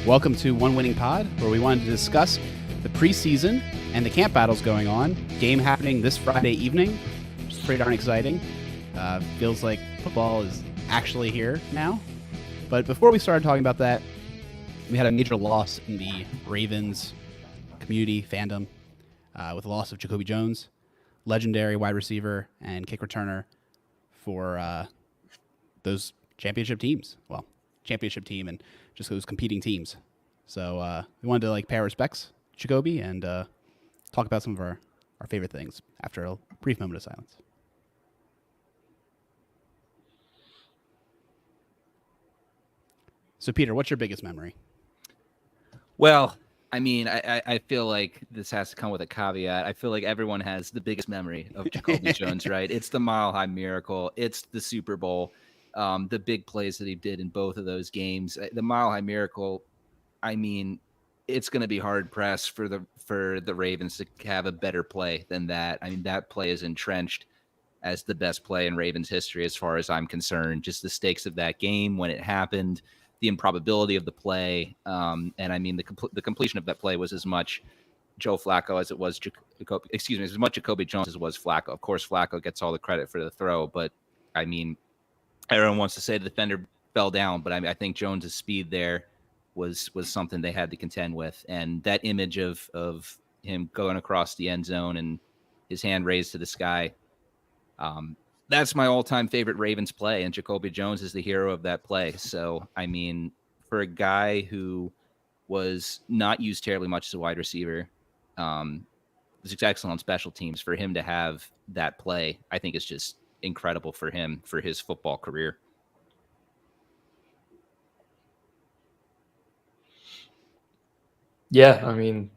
Welcome to One Winning Pod, where we wanted to discuss the preseason and the camp battles going on. Game happening this Friday evening, which is pretty darn exciting. Feels like football is actually here now. But before we started talking about that, we had a major loss in the Ravens community fandom with the loss of Jacoby Jones, legendary wide receiver and kick returner for those championship teams. Well, championship team and just those competing teams. So we wanted to pay our respects to Jacoby and talk about some of our favorite things after a brief moment of silence. So Peter, what's your biggest memory? Well, I mean, I feel like this has to come with a caveat. I feel like everyone has the biggest memory of Jacoby Jones, right? It's the Mile High Miracle. It's the Super Bowl. The big plays that he did in both of those games. The Mile High Miracle, I mean, it's going to be hard pressed for the Ravens to have a better play than that. I mean, that play is entrenched as the best play in Ravens history as far as I'm concerned. Just the stakes of that game when it happened, the improbability of the play, and I mean the completion of that play was as much Joe Flacco as it was as much Jacoby Jones as it was Flacco. Of course, Flacco gets all the credit for the throw, but I mean, everyone wants to say the defender fell down, but I think Jones's speed there was something they had to contend with, and that image of him going across the end zone and his hand raised to the sky. That's my all-time favorite Ravens play, and Jacoby Jones is the hero of that play. So, I mean, for a guy who was not used terribly much as a wide receiver, was excellent on special teams. For him to have that play, I think is just incredible for him, for his football career. Yeah, I mean,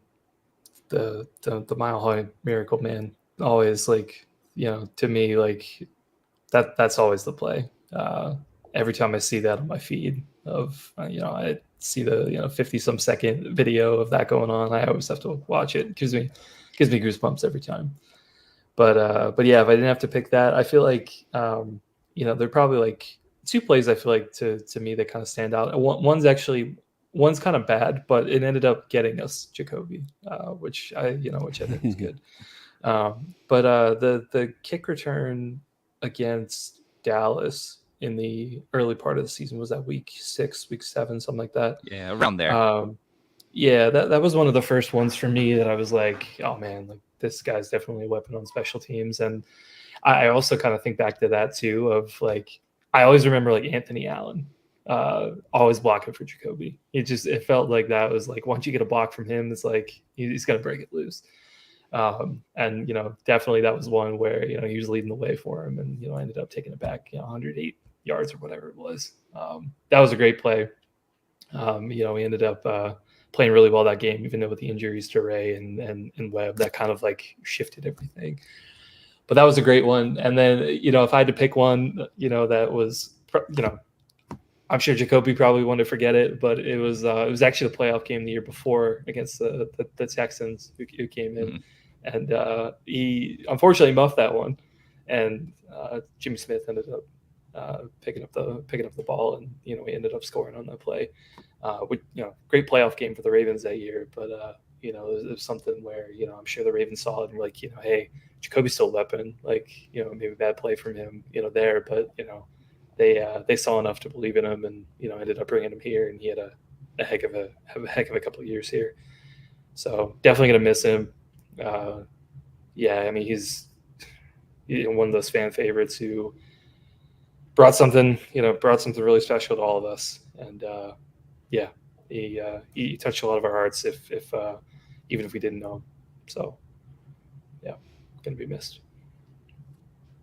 the Mile High Miracle, man, always to me, that's always the play. Every time I see that on my feed of, I see the 50 some second video of that going on, I always have to watch it. It gives me goosebumps every time. But yeah, if I didn't have to pick that, I feel like there are probably two plays I feel like to me that kind of stand out. One's kind of bad, but it ended up getting us Jacoby, which I think is good. But the kick return against Dallas in the early part of the season, was that week 6, week 7, something like that? Yeah, around there. Yeah, that was one of the first ones for me that I was like, oh man, this guy's definitely a weapon on special teams. And I also kind of think back to that too, of I always remember Anthony Allen always blocking for Jacoby. It felt like that was once you get a block from him, it's he's gonna break it loose. And definitely that was one where he was leading the way for him, and I ended up taking it back 108 yards or whatever it was. That was a great play. We ended up playing really well that game, even though with the injuries to Ray and Webb, that kind of shifted everything. But that was a great one. And then if I had to pick one, that was I'm sure Jacoby probably wanted to forget it, but it was actually the playoff game the year before against the Texans who came in, and he unfortunately muffed that one, and Jimmy Smith ended up picking up the ball, and he ended up scoring on that play. Great playoff game for the Ravens that year, but it was something where I'm sure the Ravens saw it and hey, Jacoby's still a weapon, maybe a bad play from him there, but they saw enough to believe in him, and ended up bringing him here, and he had a heck of a couple of years here. So definitely gonna miss him. Yeah, I mean he's one of those fan favorites who brought something really special to all of us, and yeah, he touched a lot of our hearts if even if we didn't know him. So yeah, gonna be missed.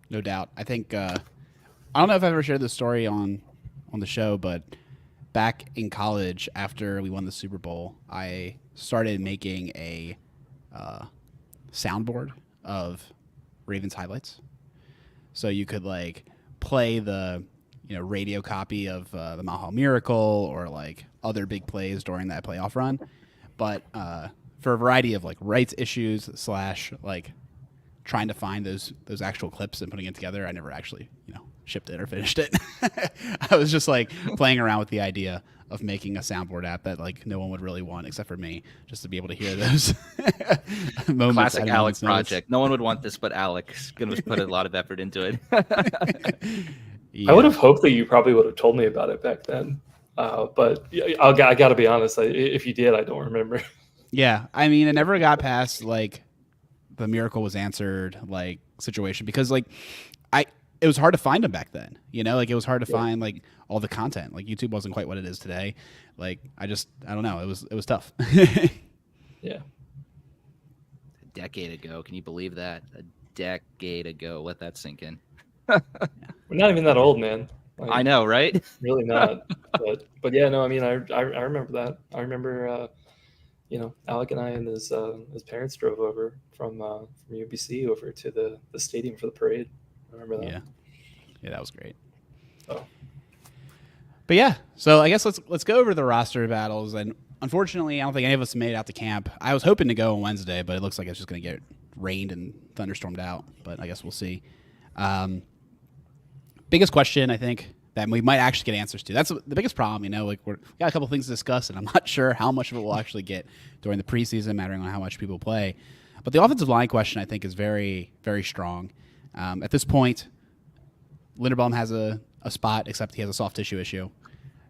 No doubt. I think. I don't know if I've ever shared this story on the show, but back in college, after we won the Super Bowl, I started making a soundboard of Ravens highlights. So you could play the radio copy of the Mile High Miracle or other big plays during that playoff run, but for a variety of rights issues / trying to find those actual clips and putting it together, I never actually shipped it or finished it. I was just playing around with the idea of making a soundboard app that like no one would really want except for me, just to be able to hear those moments. Classic at a Alec moment's notice. project. No one would want this, but Alec's going to put a lot of effort into it. Yeah. I would have hoped that you probably would have told me about it back then. But I got to be honest. If you did, I don't remember. Yeah, I mean, it never got past like the miracle was answered like situation because like it was hard to find them back then. You know, like it was hard to find like all the content. Like YouTube wasn't quite what it is today. Like I don't know. It was tough. Yeah. A decade ago, can you believe that? A decade ago, let that sink in. We're not even that old, man. Like, I know, right? Really not. but yeah, no. I mean, I remember that. I remember. Alec and I and his parents drove over from UBC over to the stadium for the parade. I remember that. Yeah, that was great. Oh. But yeah, so I guess let's go over the roster battles. And unfortunately, I don't think any of us made it out to camp. I was hoping to go on Wednesday, but it looks like it's just going to get rained and thunderstormed out. But I guess we'll see. Biggest question I think that we might actually get answers to. That's the biggest problem, you know. Like we got a couple things to discuss, and I'm not sure how much of it we'll actually get during the preseason, mattering on how much people play. But the offensive line question, I think, is very, very strong. At this point, Linderbaum has a spot, except he has a soft tissue issue.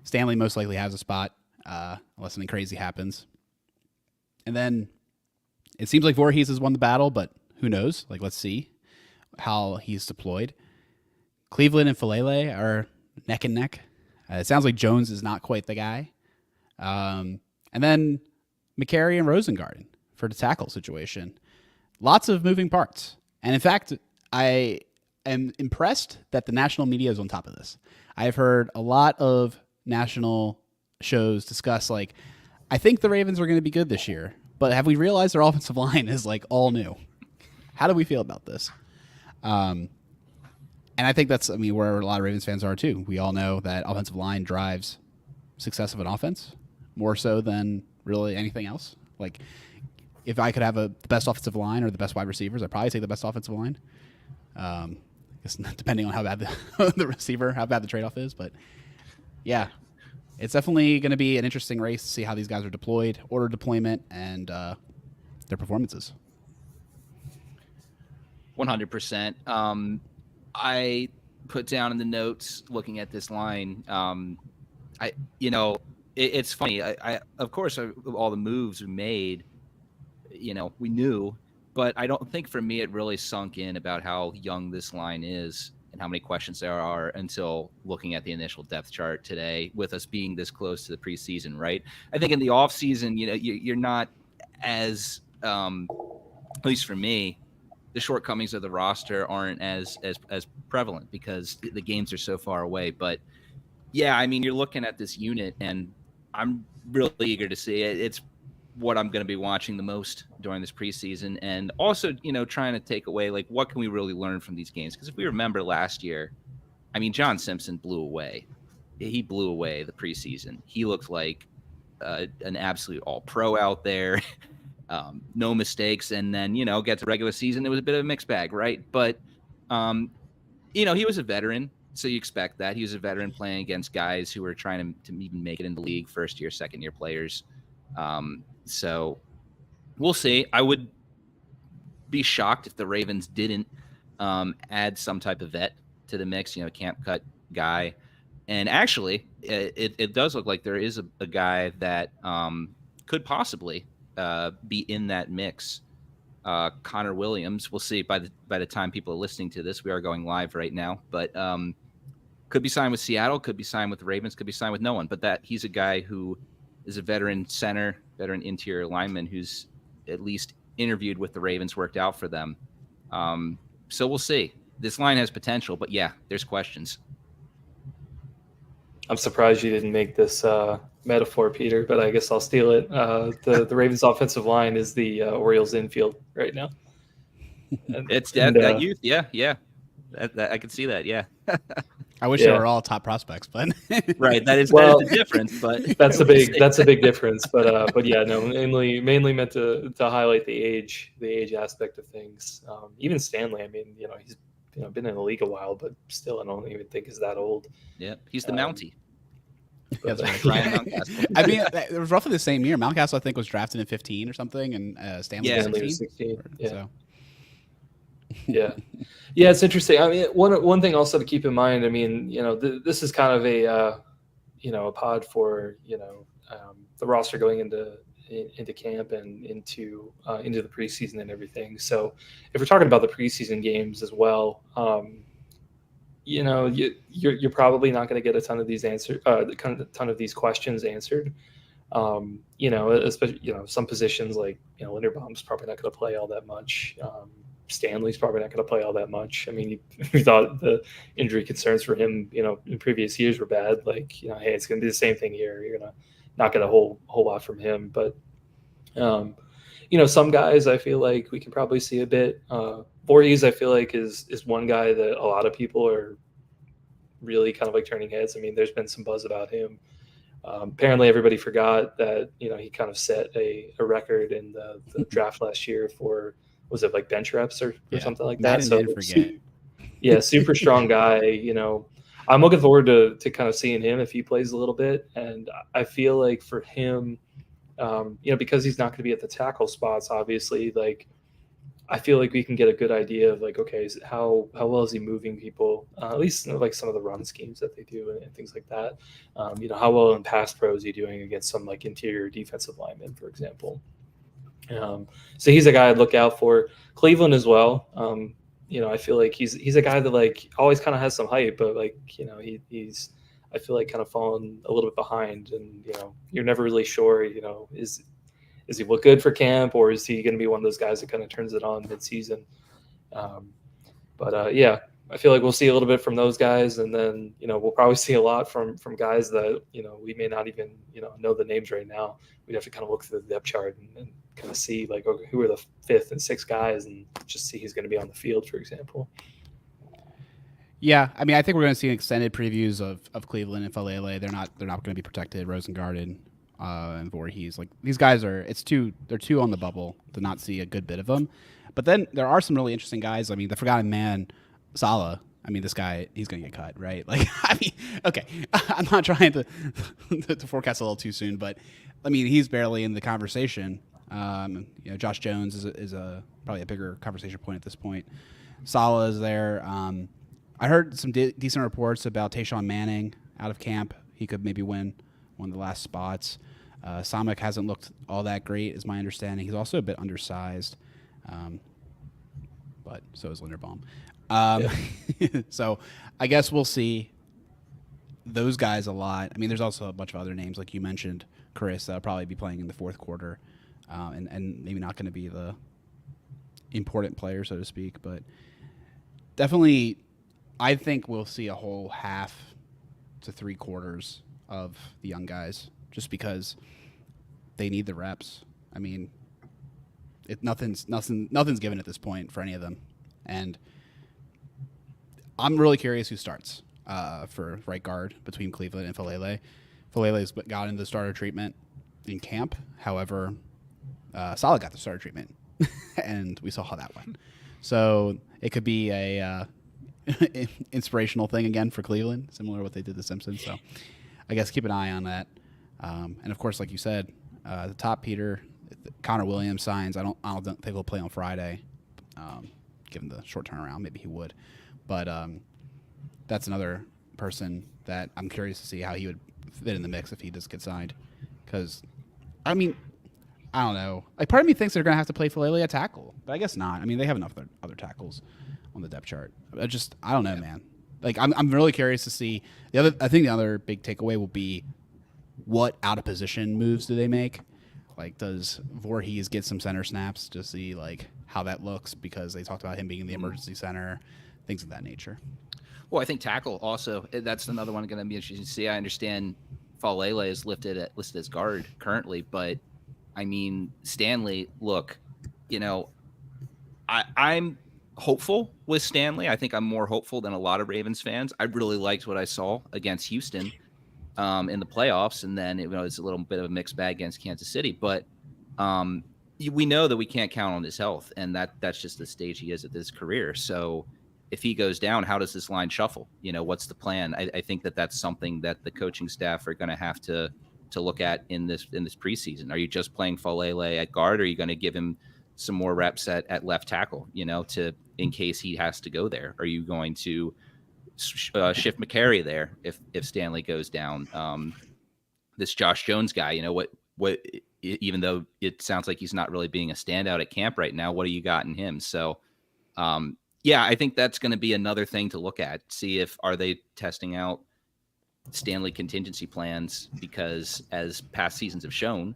Stanley most likely has a spot, unless something crazy happens. And then it seems like Voorhees has won the battle, but who knows? Like, let's see how he's deployed. Cleveland and Falele are neck and neck. It sounds like Jones is not quite the guy. And then McCary and Rosengarten for the tackle situation. Lots of moving parts. And in fact, I am impressed that the national media is on top of this. I've heard a lot of national shows discuss, like, I think the Ravens are going to be good this year, but have we realized their offensive line is like all new? How do we feel about this? And I think that's, where a lot of Ravens fans are too. We all know that offensive line drives success of an offense more so than really anything else. Like, if I could have the best offensive line or the best wide receivers, I'd probably take the best offensive line. I guess depending on how bad the receiver, how bad the trade-off is. But yeah, it's definitely going to be an interesting race to see how these guys are deployed, order deployment, and their performances. 100%. I put down in the notes looking at this line. It's funny. I of course, all the moves we made, we knew, but I don't think for me it really sunk in about how young this line is and how many questions there are until looking at the initial depth chart today with us being this close to the preseason, right? I think in the off season, you're not as, at least for me, the shortcomings of the roster aren't as prevalent because the games are so far away. But yeah, you're looking at this unit and I'm really eager to see it. It's what I'm going to be watching the most during this preseason. And also, trying to take away, like, what can we really learn from these games? Because if we remember last year, John Simpson blew away. He blew away the preseason. He looked like an absolute all-pro out there. No mistakes, and then get to regular season, it was a bit of a mixed bag, right? But he was a veteran, so you expect that. He was a veteran playing against guys who were trying to even make it in the league, first year, second year players. So we'll see. I would be shocked if the Ravens didn't add some type of vet to the mix, camp cut guy. And actually, it does look like there is a guy that could possibly be in that mix. Connor Williams. We'll see by the time people are listening to this. We are going live right now, but could be signed with Seattle, could be signed with the Ravens, could be signed with no one. But that he's a guy who is a veteran center, veteran interior lineman who's at least interviewed with the Ravens, worked out for them. So we'll see. This line has potential, but yeah, there's questions. I'm surprised you didn't make this metaphor, Peter, but I guess I'll steal it. The Ravens' offensive line is the Orioles' infield right now. It's that youth, yeah. That I can see that, yeah. I wish they were all top prospects, but right, that is the difference. But that's a big difference. But yeah, no, mainly meant to highlight the age aspect of things. Even Stanley, he's been in the league a while, but still, I don't even think is that old. Yeah, he's the Mountie. That's But, right. Ryan Mountcastle. I mean, it was roughly the same year. Mountcastle, I think, was drafted in 15 or something, and Stanley was Stanley 16. was 16. Yeah. So. Yeah. Yeah, it's interesting. I mean, one thing also to keep in mind, I mean, this is kind of a pod for, the roster going into camp and into the preseason and everything. So if we're talking about the preseason games as well, you're probably not going to get a ton of these ton of these questions answered. Especially, some positions like, Linderbaum's probably not going to play all that much. Stanley's probably not going to play all that much. I mean, we thought the injury concerns for him, in previous years were bad. Like, hey, it's going to be the same thing here. You're going to not get a whole lot from him. But, some guys I feel like we can probably see a bit. Voorhees, I feel like is one guy that a lot of people are really kind of like turning heads. I mean, there's been some buzz about him. Apparently, everybody forgot that he kind of set a record in the draft last year for, was it like bench reps or something like that? So forget. Super strong guy. I'm looking forward to kind of seeing him if he plays a little bit, and I feel like for him, because he's not going to be at the tackle spots, obviously, like I feel like we can get a good idea of like, okay, how well is he moving people? At least like some of the run schemes that they do and things like that. How well in pass pro is he doing against some like interior defensive linemen, for example? So he's a guy I'd look out for. Cleveland as well. I feel like he's a guy that like always kind of has some hype, but like he's I feel like kind of fallen a little bit behind, and you're never really sure. Is he look good for camp, or is he going to be one of those guys that kind of turns it on mid-season? Yeah, I feel like we'll see a little bit from those guys, and then we'll probably see a lot from guys that we may not even know the names right now. We'd have to kind of look through the depth chart and kind of see like, okay, who are the 5th and 6th guys, and just see who's going to be on the field, for example. Yeah, I mean, I think we're going to see extended previews of Cleveland and Falele. They're not going to be protected. Rosengarten and Voorhees, like these guys they're too on the bubble to not see a good bit of them. But then there are some really interesting guys. I mean, the forgotten man, Salah. I mean, this guy, he's going to get cut, right? Like, I mean, okay, I'm not trying to forecast a little too soon, but I mean, he's barely in the conversation. Josh Jones is probably a bigger conversation point at this point. Salah is there. I heard some decent reports about Tayshaun Manning out of camp. He could maybe win one of the last spots. Samik hasn't looked all that great, is my understanding. He's also a bit undersized, but so is Linderbaum. So I guess we'll see those guys a lot. I mean, there's also a bunch of other names, like you mentioned, Chris, that'll probably be playing in the fourth quarter, and maybe not going to be the important player, so to speak. But definitely, I think we'll see a whole half to 3 quarters of the young guys, just because they need the reps. I mean, nothing's given at this point for any of them, and I'm really curious who starts for right guard between Cleveland and Falele. Falele's got into the starter treatment in camp. However, Salah got the starter treatment, and we saw how that went. So it could be a inspirational thing again for Cleveland, similar to what they did to Simpsons. So I guess keep an eye on that. And of course, like you said, the top Peter, Connor Williams signs. I don't think he'll play on Friday, given the short turnaround. Maybe he would, but that's another person that I'm curious to see how he would fit in the mix if he does get signed. Because, I mean, I don't know. Like, part of me thinks they're going to have to play Falele at tackle, but I guess not. I mean, they have enough other tackles on the depth chart. I don't know, man. Like, I'm really curious to see I think the other big takeaway will be what out of position moves do they make? Like, does Voorhees get some center snaps to see like how that looks, because they talked about him being in the emergency center, things of that nature. Well, I think tackle also, that's another one going to be interesting to see. I understand Falele is listed as guard currently, but I mean, Stanley, look, I'm hopeful with Stanley. I think I'm more hopeful than a lot of Ravens fans. I really liked what I saw against Houston in the playoffs, and then it's a little bit of a mixed bag against Kansas City. But we know that we can't count on his health, and that's just the stage he is at his career. So if he goes down, how does this line shuffle? What's the plan? I think that's something that the coaching staff are going to have to look at in this preseason. Are you just playing Falele at guard? Or are you going to give him some more reps at left tackle, to in case he has to go there? Are you going to shift McCary there if Stanley goes down? This Josh Jones guy, what even though it sounds like he's not really being a standout at camp right now, what do you got in him? So yeah, I think that's going to be another thing to look at. See if are they testing out Stanley contingency plans, because as past seasons have shown,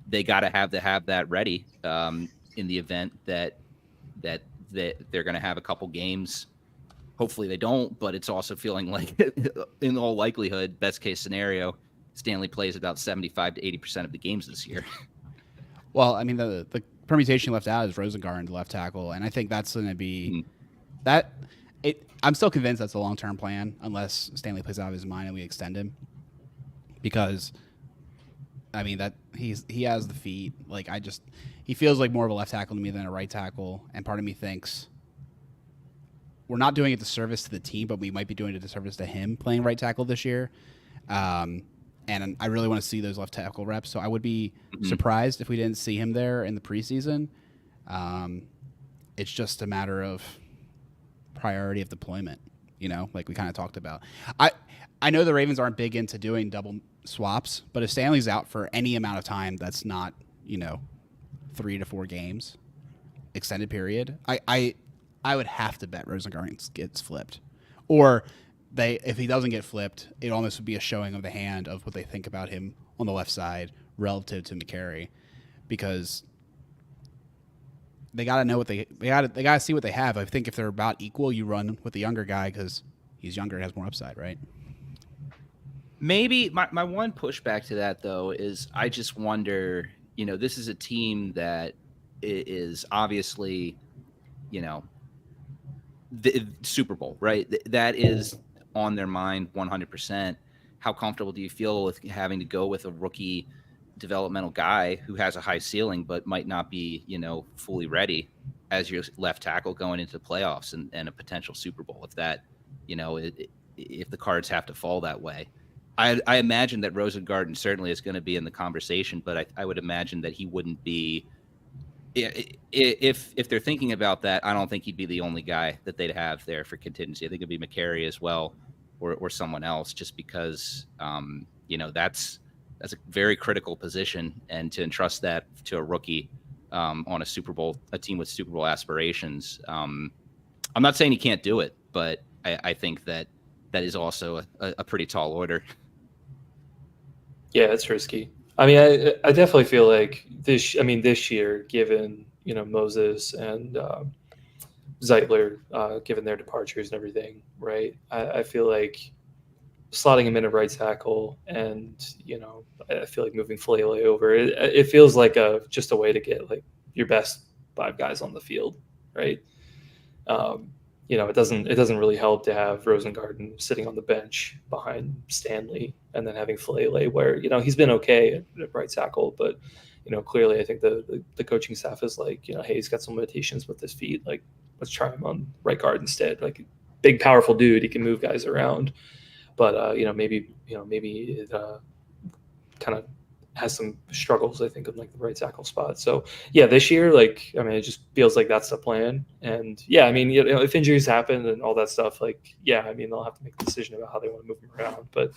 they got to have that ready in the event that they're going to have a couple games. Hopefully they don't, but it's also feeling like in all likelihood, best case scenario, Stanley plays about 75 to 80% of the games this year. Well, I mean, the permutation left out is Rosengarten, left tackle, and I think that's going to be that. I'm still convinced that's a long-term plan, unless Stanley plays out of his mind and we extend him. Because, I mean, that he has the feet. Like, he feels like more of a left tackle to me than a right tackle, and part of me thinks we're not doing a disservice to the team, but we might be doing a disservice to him playing right tackle this year. And I really want to see those left tackle reps, so I would be surprised if we didn't see him there in the preseason. It's just a matter of priority of deployment, like we kind of talked about. I know the Ravens aren't big into doing double swaps, but if Stanley's out for any amount of time that's not 3 to 4 games, extended period, I would have to bet Rosengarten gets flipped, or if he doesn't get flipped, it almost would be a showing of the hand of what they think about him on the left side relative to McCary, because they got to know what they got to see what they have. I think if they're about equal, you run with the younger guy because he's younger and has more upside, right? Maybe my one pushback to that, though, is I just wonder, this is a team that is obviously, the Super Bowl, right? That is on their mind 100%. How comfortable do you feel with having to go with a rookie developmental guy who has a high ceiling but might not be, fully ready as your left tackle going into the playoffs and a potential Super Bowl, if that, if the cards have to fall that way? I imagine that Rosengarten certainly is going to be in the conversation, but I would imagine that he wouldn't be. If they're thinking about that, I don't think he'd be the only guy that they'd have there for contingency. I think it'd be McCary as well, or someone else, just because that's a very critical position, and to entrust that to a rookie on a team with Super Bowl aspirations. I'm not saying he can't do it, but I think that is also a pretty tall order. Yeah, it's risky. I mean, I definitely feel like this year, given Moses and Zeitler, given their departures and everything, right? I feel like slotting him in at right tackle, and I feel like moving Falele over. It feels like just a way to get like your best 5 guys on the field, right? It doesn't really help to have Rosengarten sitting on the bench behind Stanley, and then having Falele, where he's been okay at right tackle, but clearly I think the coaching staff is like, hey, he's got some limitations with his feet, like let's try him on right guard instead. Like, big powerful dude, he can move guys around, but maybe it kind of has some struggles, I think, in like the right tackle spot. So yeah, this year, it just feels like that's the plan. And yeah, if injuries happen and all that stuff, they'll have to make a decision about how they want to move him around. But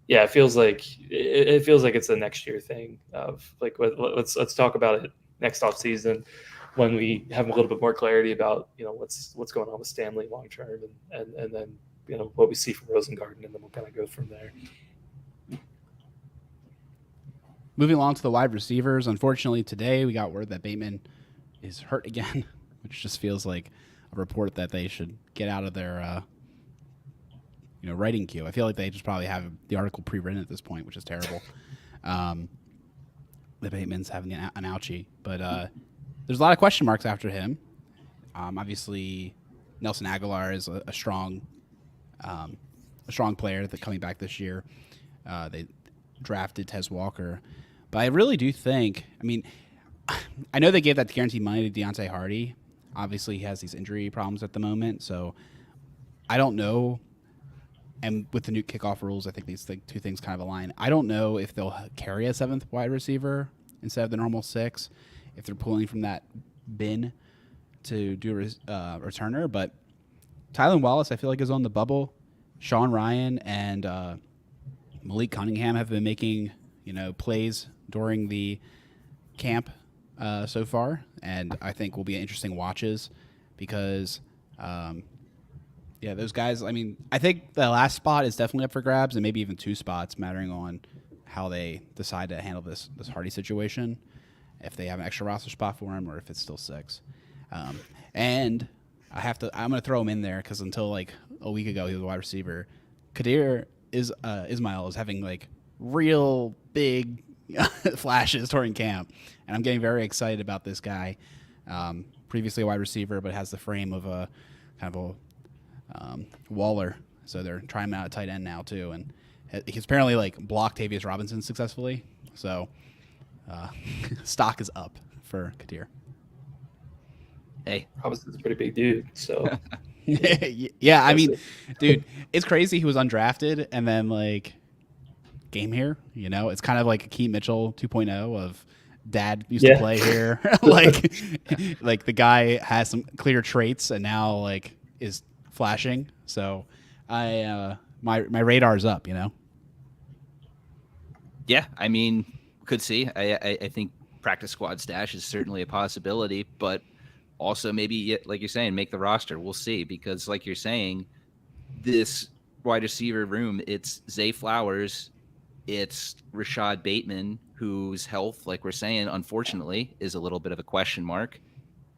yeah, it feels like it's a next year thing of like, let's talk about it next off season when we have a little bit more clarity about what's going on with Stanley long term, and then what we see from Rosengarten, and then we'll kind of go from there. Moving along to the wide receivers, unfortunately today we got word that Bateman is hurt again, which just feels like a report that they should get out of their writing queue. I feel like they just probably have the article pre-written at this point, which is terrible. The Bateman's having an ouchie, but there's a lot of question marks after him. Obviously, Nelson Aguilar is a strong player that coming back this year. They drafted Tez Walker. But I really do think, I know they gave that guaranteed money to Deontay Hardy. Obviously, he has these injury problems at the moment, so I don't know. And with the new kickoff rules, I think these two things kind of align. I don't know if they'll carry a seventh wide receiver instead of the normal six, if they're pulling from that bin to do a returner. But Tylan Wallace, I feel like, is on the bubble. Sean Ryan and Malik Cunningham have been making plays during the camp so far, and I think will be interesting watches because. Yeah, those guys. I mean, I think the last spot is definitely up for grabs, and maybe even two spots, mattering on how they decide to handle this Hardy situation. If they have an extra roster spot for him, or if it's still six. And I'm going to throw him in there because until like a week ago, he was a wide receiver. Kadir Ismail is having like real big flashes during camp, and I'm getting very excited about this guy. Previously a wide receiver, but has the frame of a kind of a Waller, so they're trying him out at tight end now too, and he's apparently like blocked Tavius Robinson successfully. So stock is up for Kadir. Hey, Robinson's a pretty big dude, so yeah. I mean, dude, it's crazy. He was undrafted and then like came here. It's kind of like a Keith Mitchell 2.0 of dad used to play here. like the guy has some clear traits and now like is flashing. So my radar's up, Yeah, I mean, could see. I think practice squad stash is certainly a possibility, but also maybe, like you're saying, make the roster. We'll see, because like you're saying, this wide receiver room, it's Zay Flowers, it's Rashad Bateman, whose health, like we're saying, unfortunately, is a little bit of a question mark.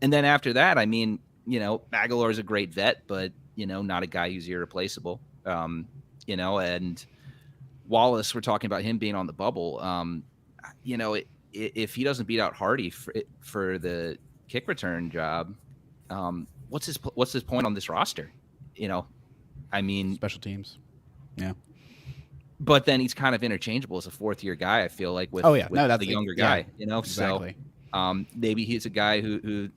And then after that, I mean, Aguilar is a great vet, but not a guy who's irreplaceable. And Wallace, we're talking about him being on the bubble. If he doesn't beat out Hardy for the kick return job, what's his point on this roster? I mean, special teams. Yeah. But then he's kind of interchangeable as a fourth-year guy, I feel like, with the younger guy, Exactly. So maybe he's a guy who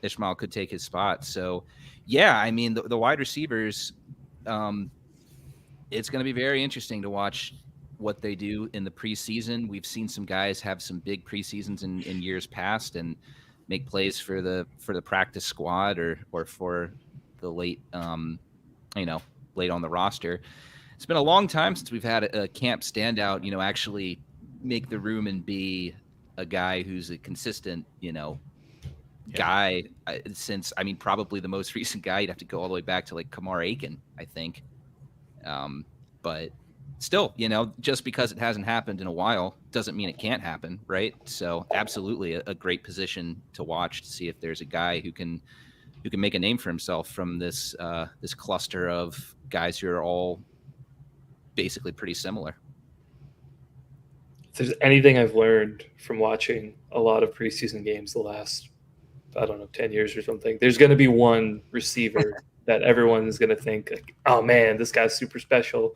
Ishmael could take his spot. So, yeah, I mean, the wide receivers, it's going to be very interesting to watch what they do in the preseason. We've seen some guys have some big preseasons in years past and make plays for the practice squad or for the late on the roster. It's been a long time since we've had a camp standout, actually make the room and be a guy who's a consistent, guy since, I mean, probably the most recent guy, you'd have to go all the way back to like Kamar Aiken, I think. But still, just because it hasn't happened in a while doesn't mean it can't happen, right? So absolutely a great position to watch to see if there's a guy who can make a name for himself from this cluster of guys who are all basically pretty similar. If there's anything I've learned from watching a lot of preseason games the last, 10 years or something, there's going to be one receiver that everyone is going to think, like, oh man, this guy's super special.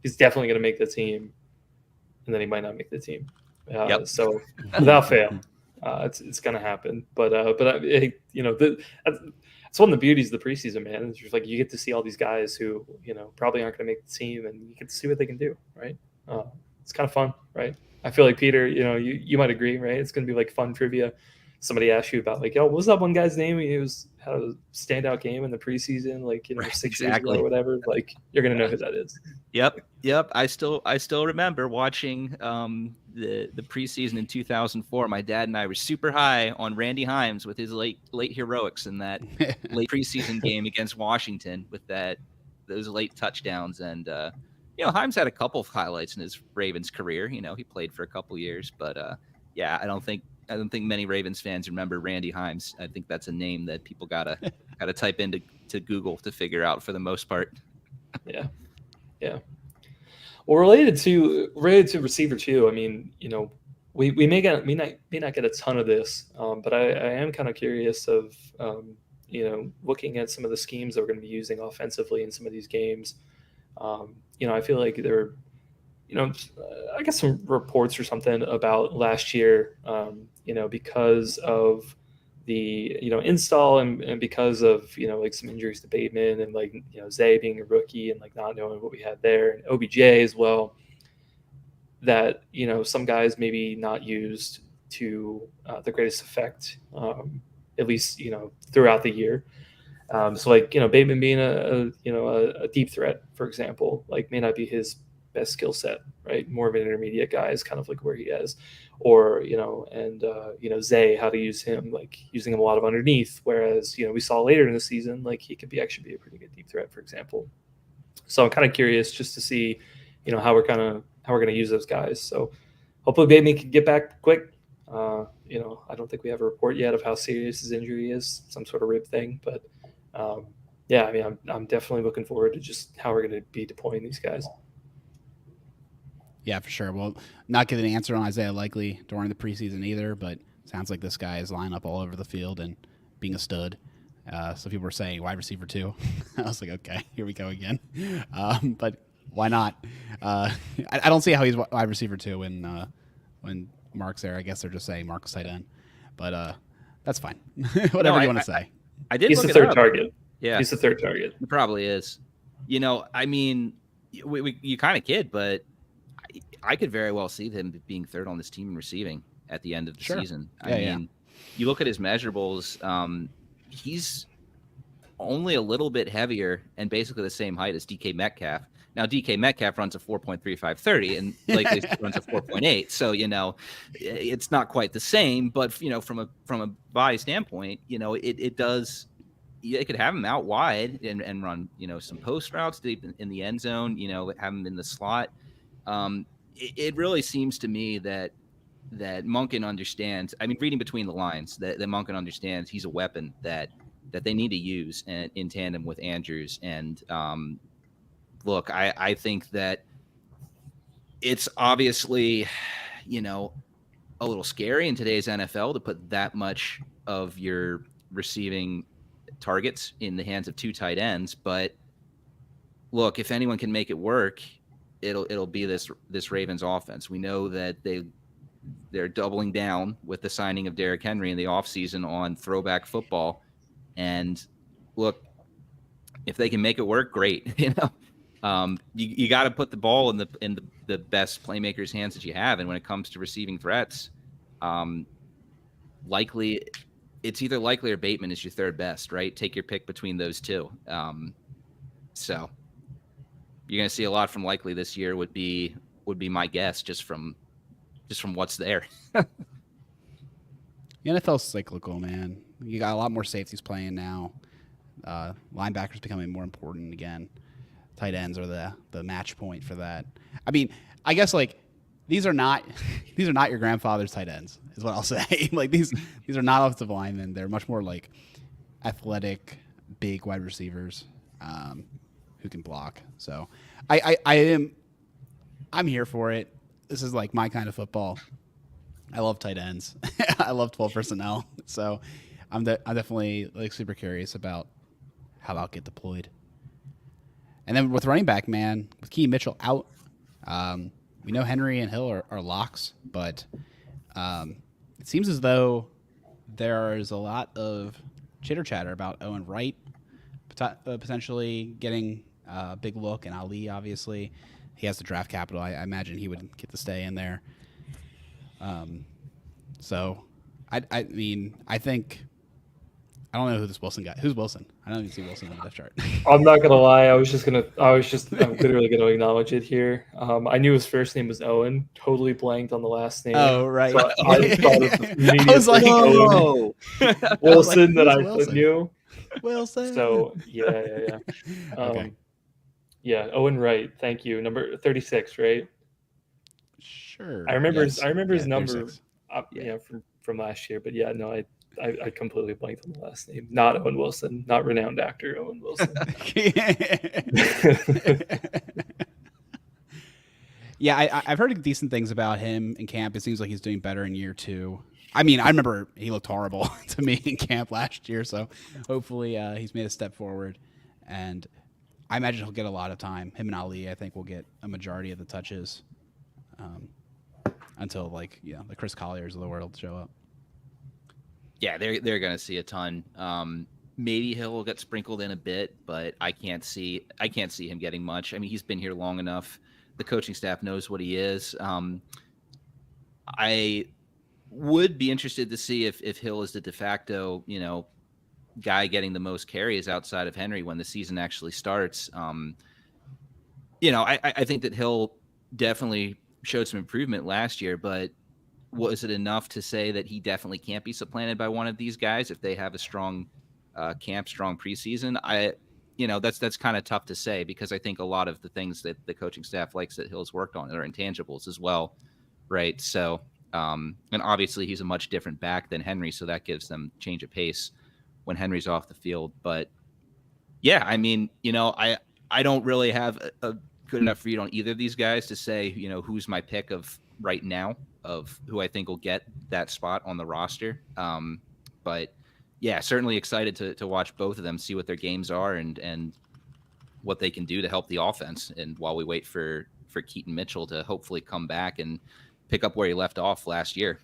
He's definitely going to make the team. And then he might not make the team. So without fail, it's going to happen. But it's one of the beauties of the preseason, man. It's just like you get to see all these guys who, probably aren't going to make the team, and you get to see what they can do, right? It's kind of fun, right? I feel like, Peter, you might agree, right? It's going to be like fun trivia. Somebody asked you about, like, what was that one guy's name? He had a standout game in the preseason, like, 6 years ago or whatever. Like, you're going to know who that is. Yep. I still remember watching the preseason in 2004. My dad and I were super high on Randy Himes with his late heroics in that late preseason game against Washington with those late touchdowns. And Himes had a couple of highlights in his Ravens career. He played for a couple years, but I don't think many Ravens fans remember Randy Himes. I think that's a name that people gotta type into Google to figure out for the most part. Yeah. Well, related to receiver too. I mean, we may not get a ton of this, but I am kind of curious of looking at some of the schemes that we're going to be using offensively in some of these games. I feel like there, I guess some reports or something about last year, because of the install, and because of like some injuries to Bateman and like Zay being a rookie and like not knowing what we had there, and OBJ as well, that some guys maybe not used to the greatest effect, at least throughout the year. So like Bateman being a deep threat, for example, like may not be his best skill set, right? More of an intermediate guy is kind of like where he is, or Zay, how to use him, like using him a lot of underneath, whereas we saw later in the season like he could actually be a pretty good deep threat, for example. So I'm kind of curious just to see how we're going to use those guys. So hopefully Bateman can get back quick. I don't think we have a report yet of how serious his injury is, some sort of rib thing, but yeah, I mean, I'm definitely looking forward to just how we're going to be deploying these guys. Yeah, for sure. Well, not getting an answer on Isaiah Likely during the preseason either, but sounds like this guy is lining up all over the field and being a stud. So people were saying wide receiver 2. I was like, okay, here we go again. But why not? I don't see how he's wide receiver 2 when Mark's there. I guess they're just saying Mark's tight end, but that's fine. Whatever you want to say. I did. He's the third target. Yeah, he's the third target. He probably is. I mean, you kind of kid, but I could very well see him being third on this team in receiving at the end of the season. I mean, you look at his measurables. He's only a little bit heavier and basically the same height as DK Metcalf. Now, DK Metcalf runs a 4.3530 and Likely runs a 4.8. So, it's not quite the same, but, from a body standpoint, it does, they could have him out wide and run, some post routes deep in the end zone, have him in the slot. It really seems to me that Monken understands, I mean, reading between the lines, that Monken understands he's a weapon that they need to use in tandem with Andrews. And, look, I think that it's obviously, a little scary in today's NFL to put that much of your receiving targets in the hands of 2 tight ends. But look, if anyone can make it work, it'll be this Ravens offense. We know that they're doubling down with the signing of Derrick Henry in the offseason on throwback football. And look, if they can make it work, great. You got to put the ball in the best playmakers' hands that you have. And when it comes to receiving threats, Likely, it's either Likely or Bateman is your third best, right? Take your pick between those two. So you're going to see a lot from Likely this year would be my guess, just from what's there. The NFL's cyclical, man. You got a lot more safeties playing now. Linebackers becoming more important again. Tight ends are the match point for that. I mean, I guess like these are not your grandfather's tight ends, is what I'll say. Like these are not offensive linemen. They're much more like athletic, big wide receivers who can block. So I'm here for it. This is like my kind of football. I love tight ends. I love 12 personnel. So I'm definitely like super curious about how I'll get deployed. And then with running back, man, with Key Mitchell out, we know Henry and Hill are locks, but it seems as though there is a lot of chitter chatter about Owen Wright potentially getting a big look, and Ali, obviously. He has the draft capital. I imagine he would get to stay in there. So, I mean, I think I don't know who this Wilson guy. Who's Wilson? I don't even see Wilson on the depth chart. I'm not gonna lie. I'm literally gonna acknowledge it here. I knew his first name was Owen. Totally blanked on the last name. Oh, right. So I thought it I was like, no. Wilson that I Wilson? knew. Wilson. So yeah. Okay. Yeah, Owen Wright. Thank you. Number 36, right? Sure. I remember Yes. his number. 36. From last year. But yeah, no, I completely blanked on the last name. Not Owen Wilson. Not renowned actor Owen Wilson. Yeah, I've heard decent things about him in camp. It seems like he's doing better in year 2. I mean, I remember he looked horrible to me in camp last year, so hopefully he's made a step forward. And I imagine he'll get a lot of time. Him and Ali, I think, will get a majority of the touches until, the Chris Colliers of the world show up. Yeah, they're going to see a ton. Maybe Hill will get sprinkled in a bit, but I can't see him getting much. I mean, he's been here long enough. The coaching staff knows what he is. I would be interested to see if Hill is the de facto, guy getting the most carries outside of Henry when the season actually starts. I think that Hill definitely showed some improvement last year, but was it enough to say that he definitely can't be supplanted by one of these guys if they have a strong camp, strong preseason? That's kind of tough to say, because I think a lot of the things that the coaching staff likes that Hill's worked on are intangibles as well, right? So, and obviously he's a much different back than Henry, so that gives them change of pace when Henry's off the field. But yeah, I mean, I don't really have a good enough read on either of these guys to say, who's my pick of right now of who I think will get that spot on the roster. But yeah, certainly excited to watch both of them, see what their games are and what they can do to help the offense. And while we wait for Keaton Mitchell to hopefully come back and pick up where he left off last year.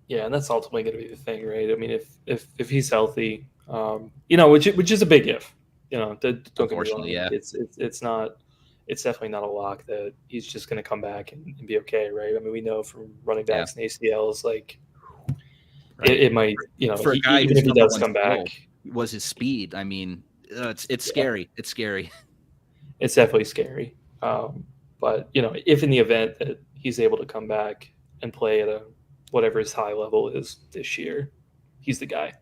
Yeah, and that's ultimately going to be the thing, right? I mean, if he's healthy, which is a big if. Don't get me wrong. Yeah. It's definitely not a lock that he's just going to come back and be okay, right? I mean, we know from running backs and ACLs, like right. it might, for a guy even if he does come back, was his speed. I mean, it's scary. It's scary. It's definitely scary. But if in the event that he's able to come back and play at whatever his high level is this year, he's the guy,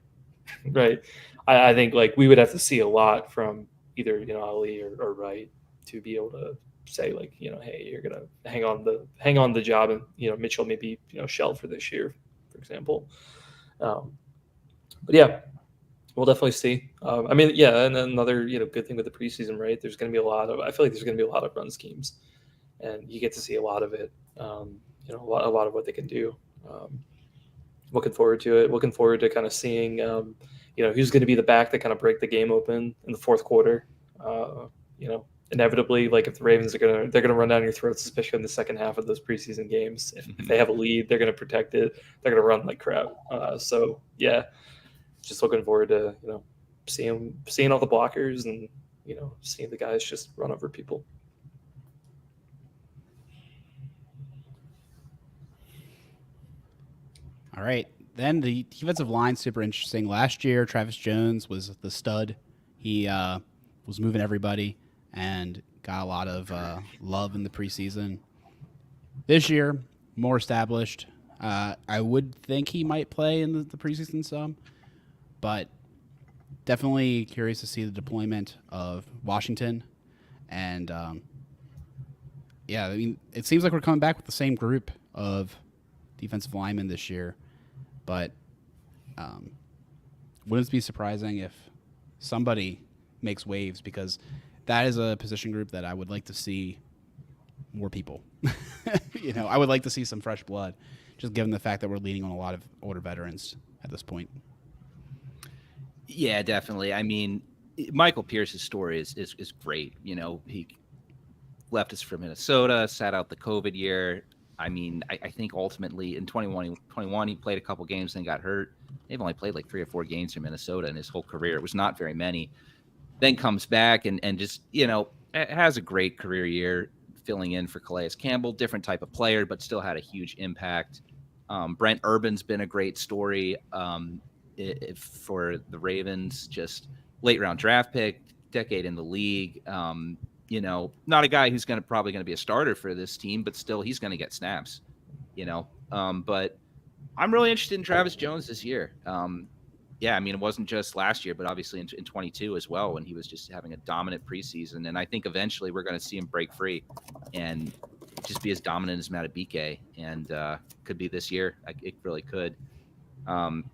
right? I think like we would have to see a lot from either Ali or Wright to be able to say like hey, you're gonna hang on the job, and Mitchell maybe shelved for this year, for example. But yeah, we'll definitely see. I mean, yeah, and another good thing with the preseason, right? There's going to be I feel like there's going to be a lot of run schemes, and you get to see a lot of it. A lot of what they can do. Looking forward to it. Looking forward to kind of seeing, who's going to be the back that kind of break the game open in the fourth quarter. Inevitably, like if the Ravens they're gonna run down your throats, especially in the second half of those preseason games. If they have a lead, they're going to protect it. They're going to run like crap. So yeah, just looking forward to seeing all the blockers and seeing the guys just run over people. All right. Then the defensive line, super interesting. Last year, Travis Jones was the stud. He was moving everybody and got a lot of love in the preseason. This year, more established. I would think he might play in the preseason some, but definitely curious to see the deployment of Washington. And yeah, I mean, it seems like we're coming back with the same group of defensive linemen this year, but wouldn't it be surprising if somebody makes waves, because that is a position group that I would like to see more people. I would like to see some fresh blood, just given the fact that we're leaning on a lot of older veterans at this point. Yeah, definitely. I mean, Michael Pierce's story is great. He left us for Minnesota, sat out the COVID year. I mean, I think ultimately in 2021, he played a couple games and got hurt. They've only played like 3 or 4 games for Minnesota in his whole career. It was not very many. Then comes back and just, has a great career year filling in for Calais Campbell, different type of player, but still had a huge impact. Brent Urban's been a great story for the Ravens, just late round draft pick, decade in the league. Not a guy who's probably going to be a starter for this team, but still he's going to get snaps, but I'm really interested in Travis Jones this year. Yeah, I mean, it wasn't just last year, but obviously in 22 as well, when he was just having a dominant preseason. And I think eventually we're going to see him break free and just be as dominant as Matabike, and could be this year. It really could. And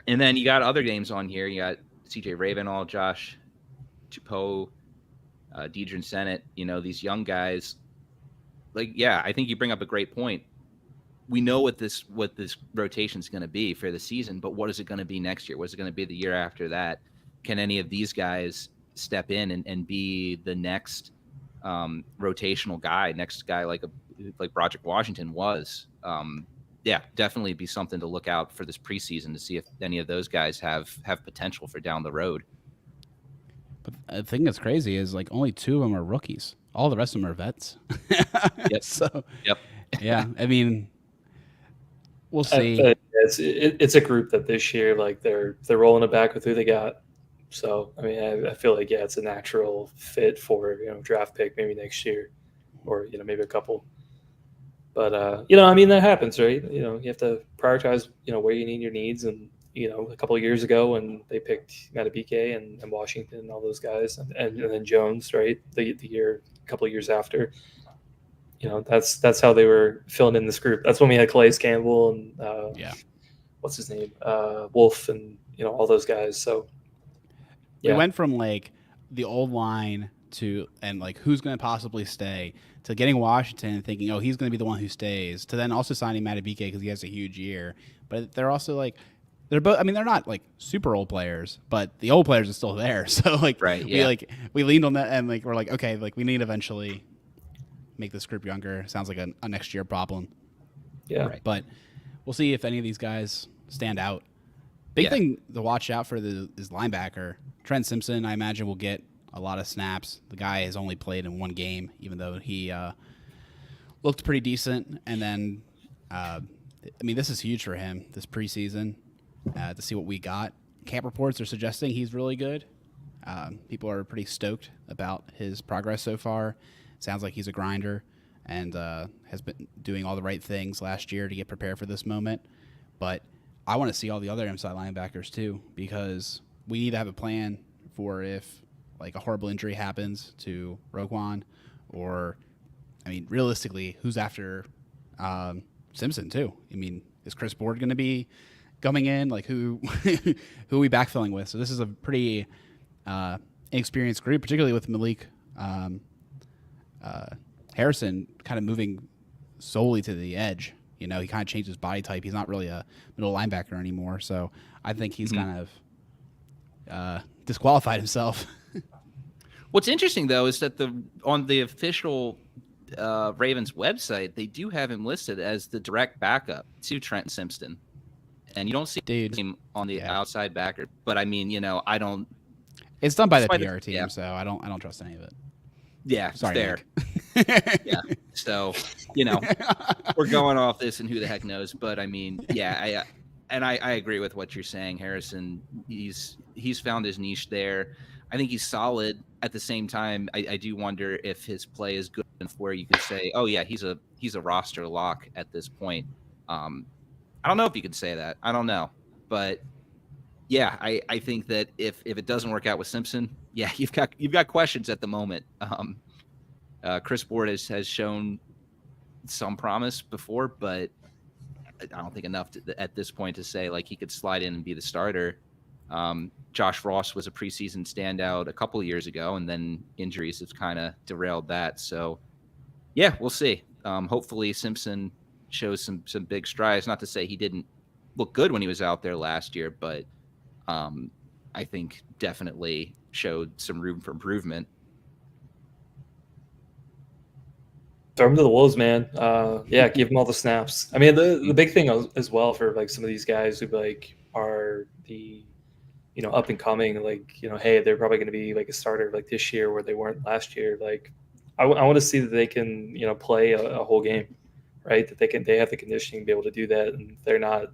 then you got other names on here. You got CJ Ravenall, Josh Tupou, Deidre Sennett, these young guys. Like, yeah, I think you bring up a great point. We know what this rotation is going to be for the season, but what is it going to be next year? What's it going to be the year after that? Can any of these guys step in and be the next rotational guy, next guy like Broderick Washington was? yeah, definitely be something to look out for this preseason to see if any of those guys have potential for down the road. But the thing that's crazy is like only 2 of them are rookies. All the rest of them are vets. Yep. So Yep. yeah, I mean, we'll I see. feel like it's a group that this year, like they're rolling it back with who they got. So I mean, I feel like it's a natural fit for draft pick maybe next year, or maybe a couple. But I mean that happens, right? You have to prioritize where you need your needs, and a couple of years ago when they picked Matabike and Washington and all those guys, and then Jones, right? The year a couple of years after, that's how they were filling in this group. That's when we had Calais Campbell and Yeah. what's his name, Wolf, and all those guys. So We yeah, went from like the old line to and like who's going to possibly stay to getting Washington and thinking, oh, he's going to be the one who stays, to then also signing Matabike because he has a huge year. But they're also like they're both. I mean, they're not like super old players, but the old players are still there. So like Right. Yeah. we leaned on that and like we're like, okay, like we need to eventually make this group younger. Sounds like a next year problem. yeah. Right. But we'll see if any of these guys stand out. Big Yeah. thing to watch out for is linebacker. Trent Simpson, I imagine, will get a lot of snaps. The guy has only played in 1 game, even though he looked pretty decent. And then, I mean, this is huge for him this preseason to see what we got. Camp reports are suggesting he's really good. People are pretty stoked about his progress so far. Sounds like he's a grinder and has been doing all the right things last year to get prepared for this moment. But I want to see all the other inside linebackers too, because we need to have a plan for if like a horrible injury happens to Roquan, or I mean, realistically, who's after Simpson too? I mean, is Chris Board going to be coming in? Like who who are we backfilling with? So this is a pretty inexperienced group, particularly with Malik Harrison kind of moving solely to the edge. He kind of changed his body type. He's not really a middle linebacker anymore. So I think he's kind of disqualified himself. What's interesting though is that on the official Ravens website, they do have him listed as the direct backup to Trent Simpson, and you don't see him on the outside backer. But I mean, I don't. It's done by the PR team, so I don't trust any of it. Yeah, sorry, there. Yeah, so we're going off this, and who the heck knows? But I mean, yeah, I agree with what you're saying, Harrison. He's found his niche there. I think he's solid. At the same time, I do wonder if his play is good enough where you could say, oh yeah, he's a roster lock at this point. I don't know if you could say that. I don't know, but yeah, I think that if it doesn't work out with Simpson, yeah, you've got questions at the moment. Chris Board has shown some promise before, but I don't think enough at this point to say like he could slide in and be the starter. Josh Ross was a preseason standout a couple of years ago, and then injuries have kind of derailed that. So yeah, we'll see. Hopefully Simpson shows some big strides. Not to say he didn't look good when he was out there last year, but I think definitely showed some room for improvement. Throw him to the wolves, man. Yeah, give him all the snaps. I mean, the big thing as well for like some of these guys who like are the up and coming, like hey, they're probably going to be like a starter like this year where they weren't last year. Like I want to see that they can play a whole game, right? That they have the conditioning to be able to do that, and they're not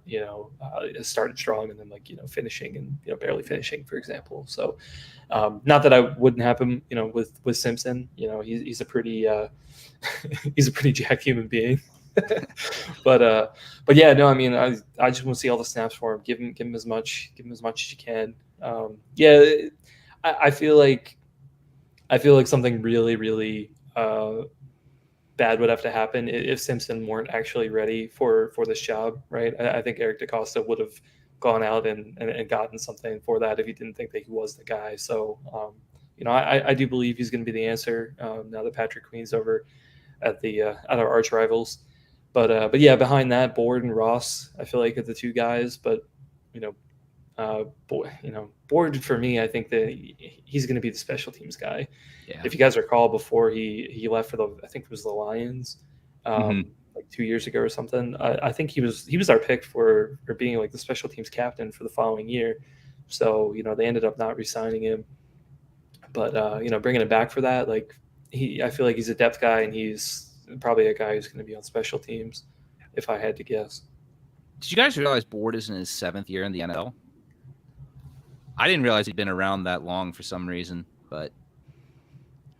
starting strong and then like finishing and barely finishing, for example. So not that I wouldn't have him with Simpson. He's a pretty he's a pretty jacked human being. but yeah, no, I mean, I just want to see all the snaps for him. Give him as much as you can. Yeah, I feel like something really, really bad would have to happen if Simpson weren't actually ready for this job, right? I think Eric DaCosta would have gone out and gotten something for that if he didn't think that he was the guy. So, I do believe he's going to be the answer now that Patrick Queen's over at our arch rivals. But yeah, behind that, Board and Ross, I feel like are the 2 guys. But Board for me, I think that he's going to be the special teams guy. Yeah. If you guys recall, before he left for I think it was the Lions, like 2 years ago or something. I think he was our pick for being like the special teams captain for the following year. So they ended up not re-signing him, but bringing him back for that, like I feel like he's a depth guy, and he's probably a guy who's going to be on special teams, if I had to guess. Did you guys realize Board is in his 7th year in the NFL? I didn't realize he'd been around that long for some reason, but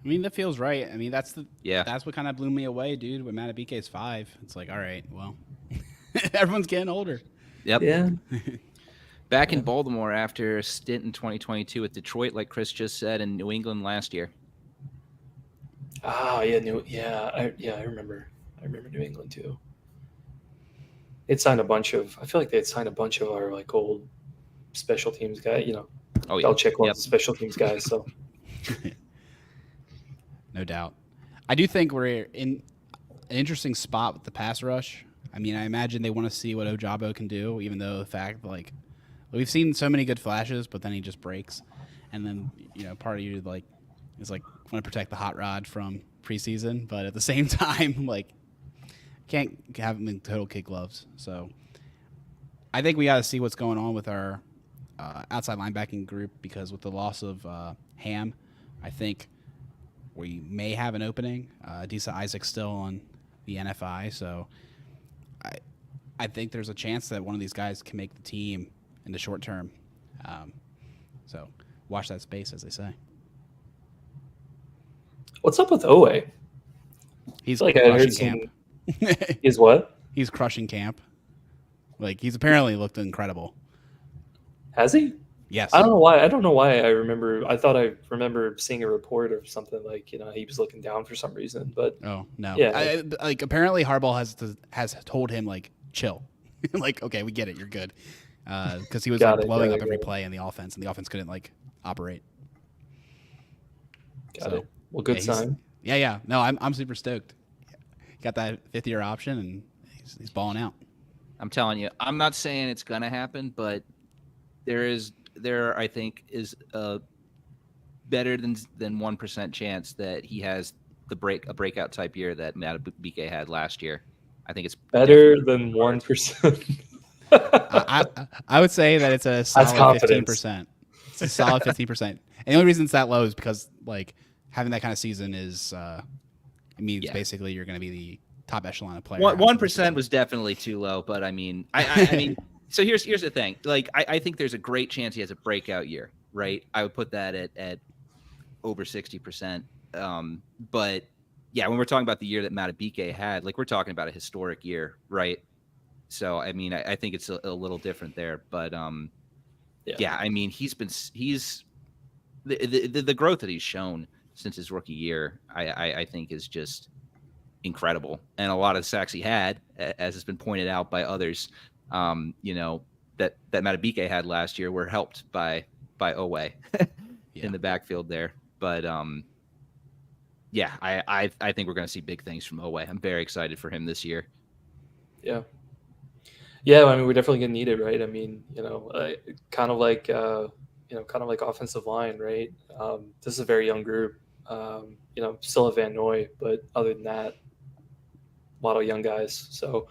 I mean, that feels right. I mean, that's yeah, that's what kind of blew me away, dude. When Matabike is 5, it's like, all right, well, everyone's getting older. Yep. Yeah. Back in Baltimore after a stint in 2022 with Detroit, like Chris just said, and New England last year. Ah, yeah, I remember. I remember New England too. It signed a bunch of. I feel like they had signed a bunch of our like old special teams guys. Oh yeah, Belichick loves special teams guys. So no doubt. I do think we're in an interesting spot with the pass rush. I mean, I imagine they want to see what Ojabo can do, even though the fact like we've seen so many good flashes, but then he just breaks, and then part of you is want to protect the hot rod from preseason, but at the same time, like can't have him in total kid gloves. So I think we got to see what's going on with our outside linebacking group, because with the loss of Ham, I think we may have an opening. Adisa Isaac's still on the NFI, so I think there's a chance that one of these guys can make the team in the short term. So watch that space, as they say. what's up with Owe? He's like crushing camp. Is what? He's crushing camp. Like, he's apparently looked incredible. Has he? Yes. I don't know why. I remember. I thought I remember seeing a report or something like he was looking down for some reason. But oh no. Yeah. Apparently Harbaugh has told him like chill, like okay, we get it, you're good, because he was blowing up every play in the offense, and the offense couldn't like operate. Got it. Well, good sign. Yeah. No, I'm super stoked. Got that 5th-year option, and he's balling out. I'm telling you, I'm not saying it's gonna happen, but there I think is a better than 1% chance that he has a breakout type year that Matabike had last year. I think it's better than 1%. I would say that it's a solid 15%. It's a solid 15%. And the only reason it's that low is because like having that kind of season is it means basically you're going to be the top echelon of player. 1% was definitely too low, but I mean, I mean, so here's the thing. Like, I think there's a great chance he has a breakout year, right? I would put that at over 60%. But yeah, when we're talking about the year that Matabike had, like we're talking about a historic year, right? So I mean, I think it's a little different there, but yeah, I mean, he's the growth that he's shown since his rookie year, I think is just incredible. And a lot of the sacks he had, as has been pointed out by others, that Matabike had last year were helped by Owe in the backfield there. But yeah, I think we're going to see big things from Owe. I'm very excited for him this year. Yeah. Yeah, I mean, we're definitely going to need it, right? I mean, kind of like offensive line, right? This is a very young group. Still a Van Noy, but other than that, a lot of young guys. So,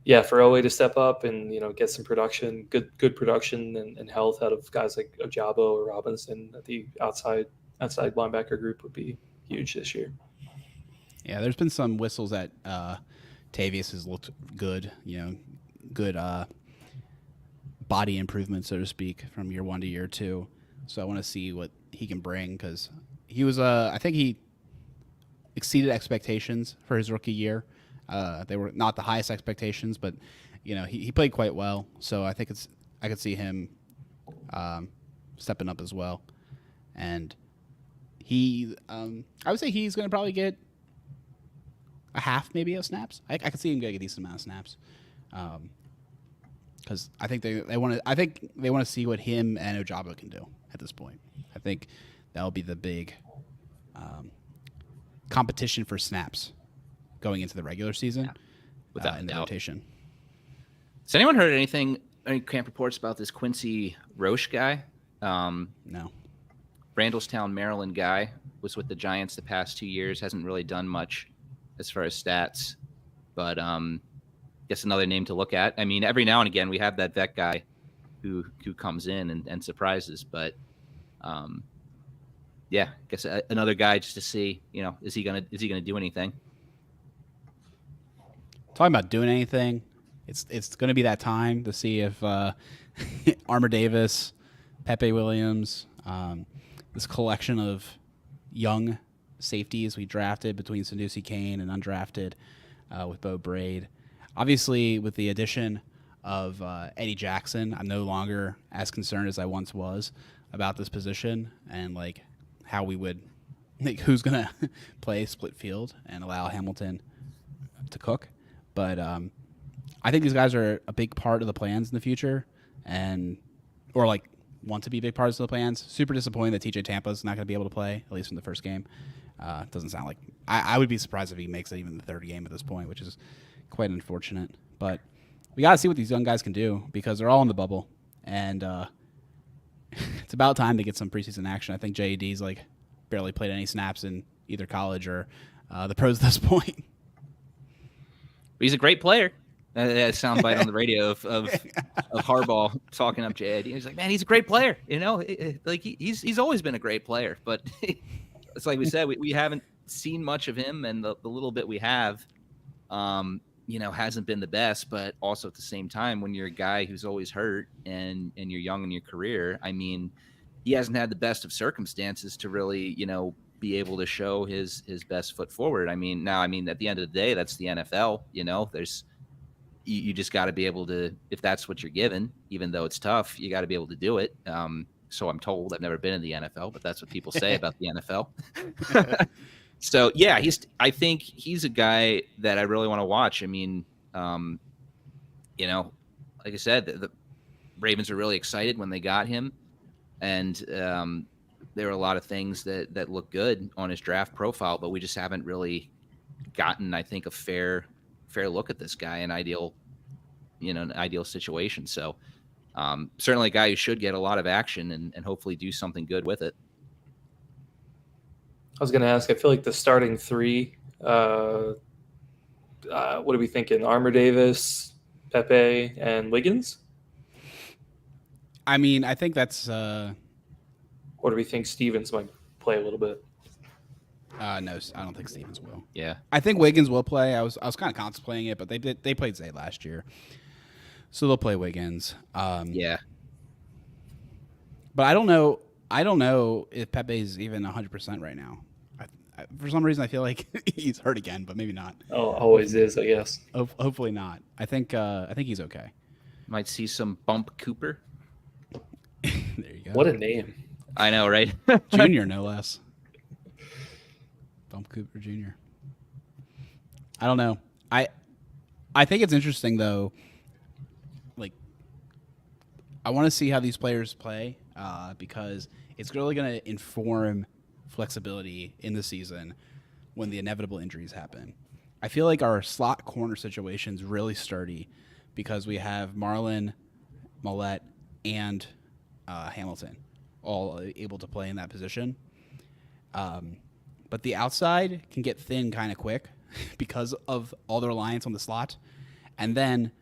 yeah, for Owe to step up and get some production, good production and health out of guys like Ojabo or Robinson at the outside linebacker group would be huge this year. Yeah, there's been some whistles that Tavius has looked good. Good body improvement, so to speak, from year 1 to year 2. So I want to see what he can bring, because he was I think he exceeded expectations for his rookie year. They were not the highest expectations, but he played quite well. So I think I could see him stepping up as well. And he I would say he's going to probably get a half maybe of snaps. I could see him getting a decent amount of snaps. Because I think they want to see what him and Ojabo can do at this point. I think that'll be the big competition for snaps going into the regular season without in the rotation. Has anyone heard any camp reports about this Quincy Roche guy? No. Randallstown, Maryland guy, was with the Giants the past 2 years. Hasn't really done much as far as stats, but guess another name to look at. I mean, every now and again we have that vet guy who comes in and surprises, but yeah, I guess another guy just to see, is he gonna do anything? Talking about doing anything, it's going to be that time to see if Armour Davis, Pepe Williams, this collection of young safeties we drafted between Sanusi Kane and undrafted with Bo Braid. Obviously, with the addition of Eddie Jackson, I'm no longer as concerned as I once was about this position and like how we would, like, who's going to play split field and allow Hamilton to cook. But I think these guys are a big part of the plans in the future, or like want to be big parts of the plans. Super disappointing that TJ Tampa's not going to be able to play, at least in the first game. Doesn't sound like I would be surprised if he makes it even the third game at this point, which is quite unfortunate. But we got to see what these young guys can do because they're all in the bubble, and it's about time to get some preseason action. I think JED's like barely played any snaps in either college or the pros at this point. He's a great player. A soundbite on the radio of Harbaugh talking up JID. He's like, man, he's a great player. Like he's always been a great player. But it's like we said, we haven't seen much of him, and the little bit we have, hasn't been the best. But also at the same time, when you're a guy who's always hurt and you're young in your career, I mean, he hasn't had the best of circumstances to really, be able to show his best foot forward. I mean, at the end of the day, that's the NFL. There's you just got to be able to, if that's what you're given, even though it's tough, you got to be able to do it. So I'm told. I've never been in the NFL, but that's what people say about the NFL. So yeah, I think he's a guy that I really want to watch. I mean, like I said, the Ravens were really excited when they got him, and there were a lot of things that look good on his draft profile, but we just haven't really gotten, I think, a fair look at this guy in an ideal situation. So certainly a guy who should get a lot of action and hopefully do something good with it. I was going to ask, I feel like the starting three, what are we thinking? Armour Davis, Pepe, and Wiggins? I mean, I think that's... Or do we think Stevens might play a little bit? No, I don't think Stevens will. Yeah, I think Wiggins will play. I was kind of contemplating it, but they played Zay last year, so they'll play Wiggins. Yeah, but I don't know if Pepe's even 100% right now. For some reason, I feel like he's hurt again, but maybe not. Oh, always is, I guess. Hopefully not. I think he's okay. Might see some Bump Cooper. There you go. What a name! I know, right? Junior, no less. Bump Cooper Jr. I don't know. I think it's interesting though. Like, I want to see how these players play because it's really going to inform flexibility in the season when the inevitable injuries happen. I feel like our slot corner situation is really sturdy because we have Marlon, Millette, and Hamilton all able to play in that position. But the outside can get thin kind of quick because of all the reliance on the slot. And then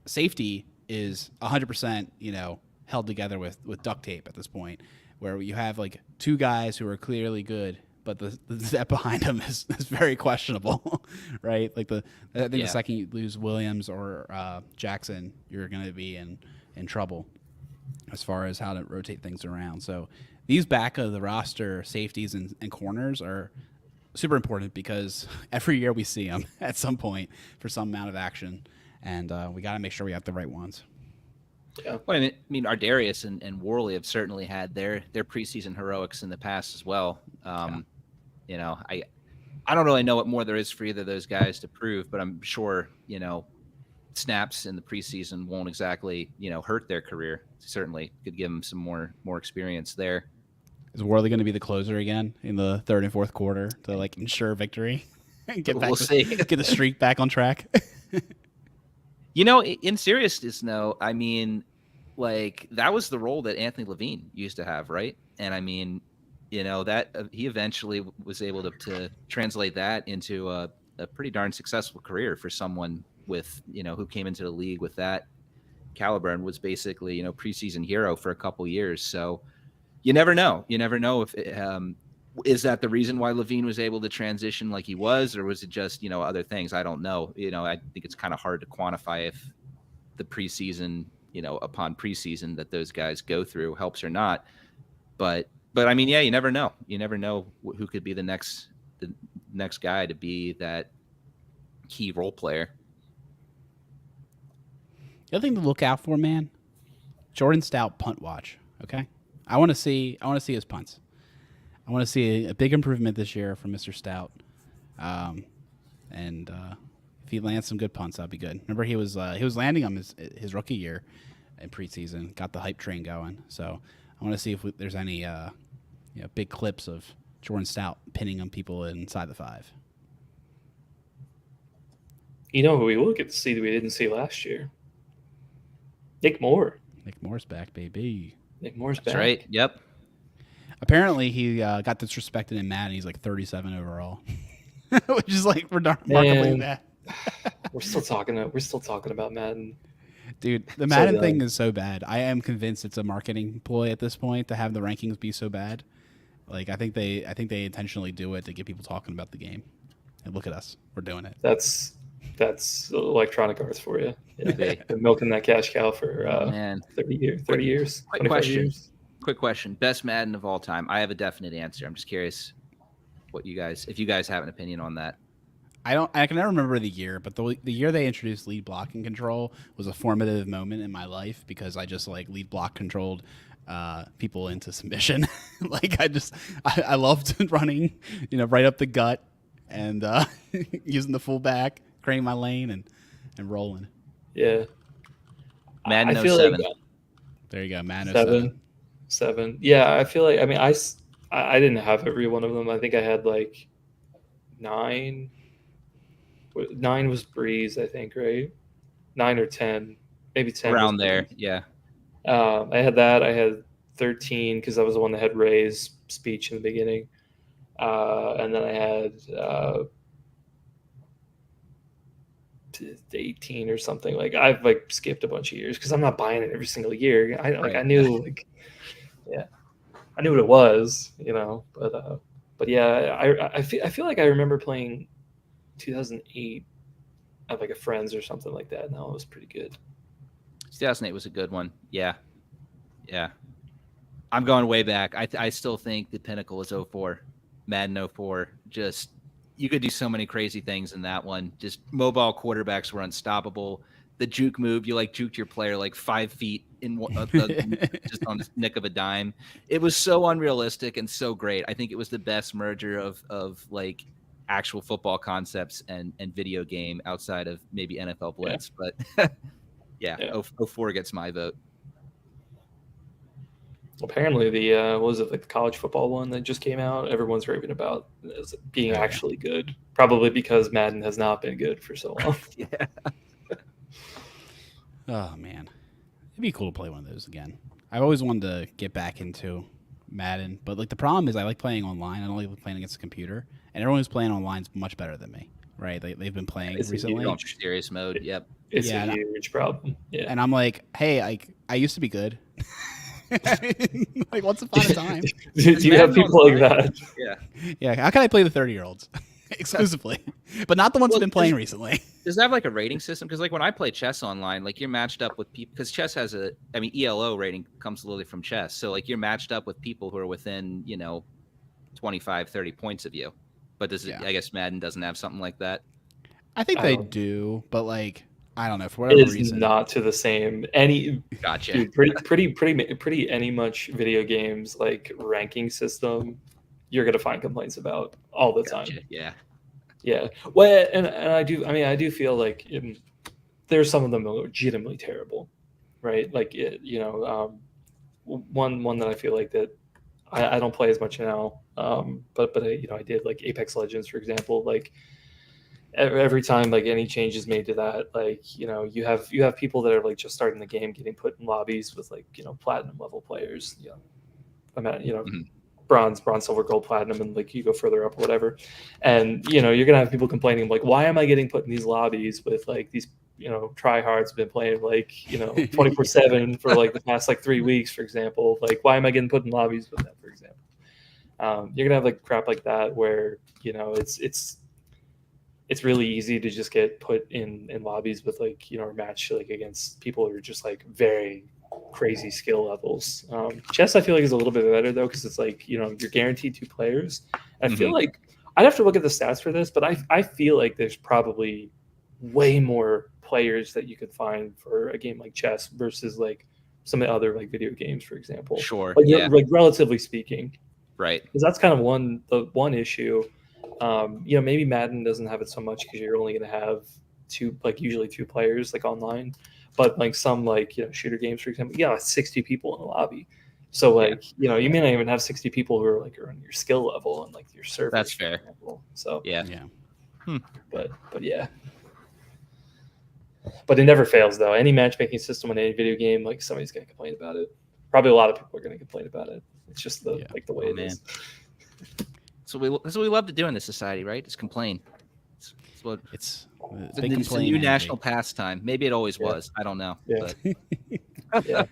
safety is 100%, held together with duct tape at this point, where you have like two guys who are clearly good, but the step behind them is very questionable, right? Like I think the second you lose Williams or Jackson, you're going to be in trouble as far as how to rotate things around. So these back of the roster safeties and corners are super important because every year we see them at some point for some amount of action, and we got to make sure we have the right ones. Yeah. Well, I mean, Ardarius and Worley have certainly had their preseason heroics in the past as well. I don't really know what more there is for either of those guys to prove, but I'm sure, snaps in the preseason won't exactly, hurt their career. Certainly could give them some more experience there. Is Worley going to be the closer again in the third and fourth quarter to ensure victory and get the streak back on track? In seriousness, no, I mean, that was the role that Anthony Levine used to have, right? And I mean, that he eventually was able to translate that into a a pretty darn successful career for someone with, who came into the league with that caliber and was basically, preseason hero for a couple years. So you never know. You never know if is that the reason why Levine was able to transition like he was, or was it just, other things? I don't know. I think it's kind of hard to quantify if the preseason, upon preseason that those guys go through helps or not. But I mean, yeah, you never know. You never know who could be the next guy to be that key role player. The other thing to look out for, man, Jordan Stout punt watch. Okay, I want to see his punts. I want to see a big improvement this year from Mr. Stout, and if he lands some good punts, that'd be good. Remember, he was landing them his rookie year in preseason, got the hype train going. So I want to see if there's any big clips of Jordan Stout pinning on people inside the 5. You know who we will get to see that we didn't see last year? Nick Moore. Nick Moore's back, baby. Nick Moore's That's back. right. Yep. Apparently, he got disrespected in Madden. He's like 37 overall, which is like remarkably bad. We're still talking about Madden. Dude, the Madden thing is so bad. I am convinced it's a marketing ploy at this point to have the rankings be so bad. Like I think they intentionally do it to get people talking about the game. And look at us, we're doing it. That's Electronic Arts for you. Yeah. Been milking that cash cow for 30 years. Quick question. Best Madden of all time. I have a definite answer. I'm just curious if you guys have an opinion on that. I can never remember the year, but the year they introduced lead blocking control was a formative moment in my life because I just like lead block controlled people into submission. Like I loved running, right up the gut and using the fullback, creating my lane and rolling. Yeah. Madden I feel 07. like there you go, Madden 7. Yeah, I feel like I didn't have every one of them. I think I had like 9. 9 was Breeze, I think, right? 9 or 10, maybe 10. Around there, yeah. I had that. I had 13 because I was the one that had Ray's speech in the beginning, and then I had 18 or something. Like I've skipped a bunch of years because I'm not buying it every single year. I knew I knew what it was, but yeah, I feel like I remember playing 2008 at like a friend's or something like that. No, it was pretty good. 2008 was a good one. Yeah. I'm going way back. I still think the pinnacle is 04, Madden 04. Just you could do so many crazy things in that one. Just mobile quarterbacks were unstoppable. The juke move, you juked your player 5 feet in just on the nick of a dime. It was so unrealistic and so great. I think it was the best merger of actual football concepts and video game outside of maybe NFL Blitz. But yeah, 04 gets my vote. Apparently the college football one that just came out, everyone's raving about as being actually good. Probably because Madden has not been good for so long. Yeah. Oh man, it'd be cool to play one of those again. I've always wanted to get back into Madden, but the problem is I like playing online. I don't like playing against a computer, and everyone who's playing online is much better than me, right? They've been playing recently. Serious mode, yep. It's a huge problem. Yeah, and I'm like, hey, I used to be good. Once upon a time. Do you have people like that? Yeah. How can I play the 30-year-olds exclusively, but not the ones who've been playing recently? Does that have a rating system? Because when I play chess online, you're matched up with people. Because chess has ELO rating comes literally from chess. So you're matched up with people who are within 25, 30 points of you. But I guess Madden doesn't have something like that. I think they do, but I don't know, for whatever reason. It is not to the same Gotcha. Dude, pretty any much video games ranking system you're gonna find complaints about all the time. Yeah. Well, and I do feel like there's some of them legitimately terrible, right? One that I feel like that I don't play as much now, but I did Apex Legends, for example. Every time any change is made to that, you have people that are just starting the game getting put in lobbies with platinum level players. bronze, silver, gold, platinum, and like you go further up or whatever. And you're gonna have people complaining like, why am I getting put in these lobbies with like these tryhards been playing like 24/7 for like the past like 3 weeks, for example. Like, why am I getting put in lobbies with that, for example? You're gonna have like crap like that where it's really easy to just get put in lobbies with like or match like against people who are just like very crazy skill levels. Chess I feel like is a little bit better though, because it's like you're guaranteed 2 players. I feel like I'd have to look at the stats for this, but I feel like there's probably way more players that you could find for a game like chess versus like some of the other like video games, for example. Sure. Like, like relatively speaking. Right. Because that's kind of the one issue. Maybe Madden doesn't have it so much because you're only going to have usually 2 players like online, but like some like shooter games, for example, 60 people in the lobby. So like you may not even have 60 people who are like on your skill level and like your server. That's fair. So yeah. But yeah. But it never fails though. Any matchmaking system in any video game, like somebody's going to complain about it. Probably a lot of people are going to complain about it. It's just the way it is. So that's what we love to do in this society, right? Just complain. It's a new national pastime. Maybe it always was. I don't know. Yeah. Yeah.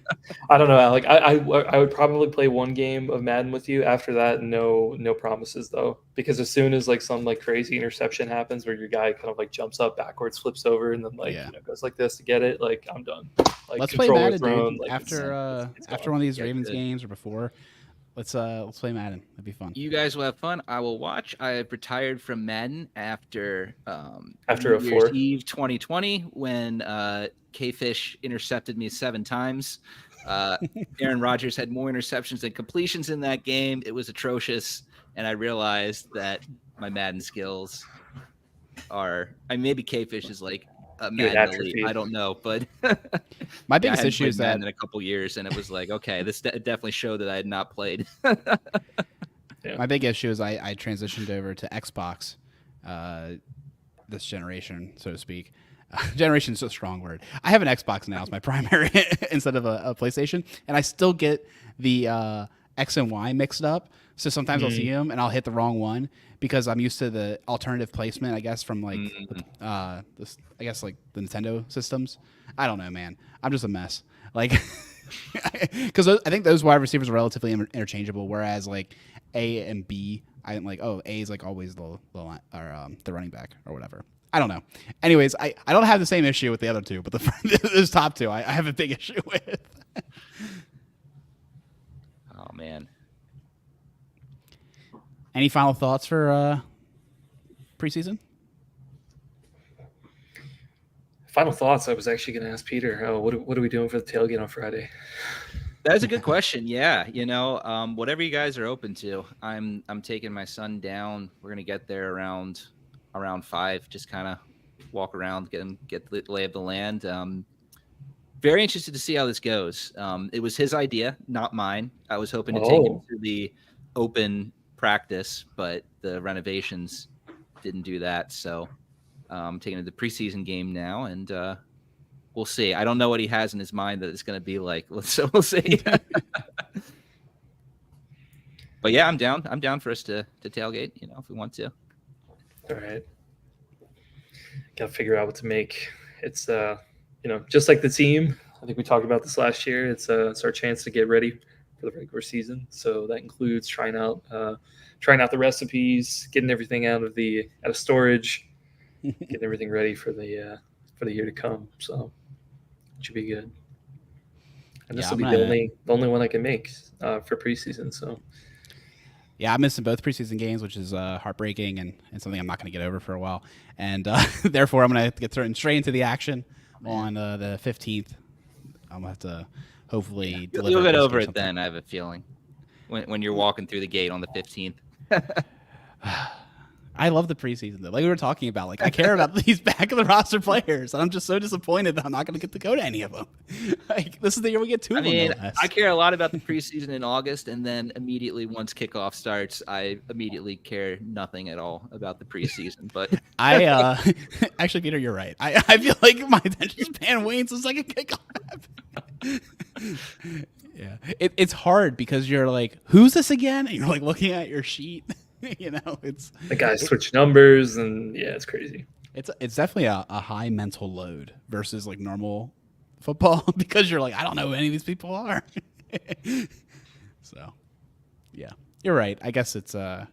I don't know, Alec. I would probably play one game of Madden with you. After that, no promises though, because as soon as like some like crazy interception happens where your guy kind of like jumps up backwards, flips over, and then like goes like this to get it, like I'm done. Like, let's play Madden, thrown, like, after one of these Ravens games or before. Let's play Madden. That'd be fun. You guys will have fun. I will watch. I have retired from Madden after New Year's Eve 2020 when K-Fish intercepted me 7 times. Aaron Rodgers had more interceptions than completions in that game. It was atrocious, and I realized that my Madden skills are. Maybe K-Fish is like a Madden elite. I don't know, but my biggest issue is that in a couple years, and it was like, okay, this definitely showed that I had not played. My big issue is I transitioned over to Xbox this generation, so to speak. Generation is a strong word. I have an Xbox now as my primary instead of a PlayStation, and I still get the X and Y mixed up. So sometimes I'll see them and I'll hit the wrong one because I'm used to the alternative placement, I guess, from like the Nintendo systems. I don't know, man. I'm just a mess. Like, because I think those wide receivers are relatively interchangeable, whereas like A and B, I'm like, oh, A is like always the running back or whatever. I don't know. Anyways, I don't have the same issue with the other two, but those top 2 I have a big issue with. Oh man. Any final thoughts for preseason? Final thoughts. I was actually going to ask Peter, what are we doing for the tailgate on Friday? That's a good question. Yeah, whatever you guys are open to. I'm taking my son down. We're gonna get there around 5. Just kind of walk around, get the lay of the land. Very interested to see how this goes. It was his idea, not mine. I was hoping to take him to the open practice, but the renovations didn't do that. So I'm taking it to the preseason game now, and we'll see. I don't know what he has in his mind that it's going to be like. So we'll see. But yeah, I'm down. I'm down for us to tailgate, if we want to. All right. Got to figure out what to make. It's, just like the team. I think we talked about this last year. It's our chance to get ready for the regular season. So that includes trying out the recipes, getting everything out of storage, getting everything ready for the year to come. So it should be good. And this will be the only one I can make for preseason. So yeah, I'm missing both preseason games, which is heartbreaking and something I'm not going to get over for a while. And therefore, I'm going to get thrown straight into the action on the 15th. I'm going to have to hopefully deliver. You'll get over it then, I have a feeling, when you're walking through the gate on the 15th. I love the preseason, though. Like we were talking about, like I care about these back of the roster players, and I'm just so disappointed that I'm not going to get to go to any of them. Like this is the year we get 2 of them. I mean, I care a lot about the preseason in August, and then immediately once kickoff starts, I immediately care nothing at all about the preseason. But I actually, Peter, you're right. I feel like my attention span wanes the second kickoff. Yeah, it's hard because you're like, who's this again? And you're like looking at your sheet. It's The guys switch numbers, and yeah, it's crazy. it's definitely a high mental load versus like normal football because you're like, I don't know who any of these people are. So, yeah, you're right. I guess it's the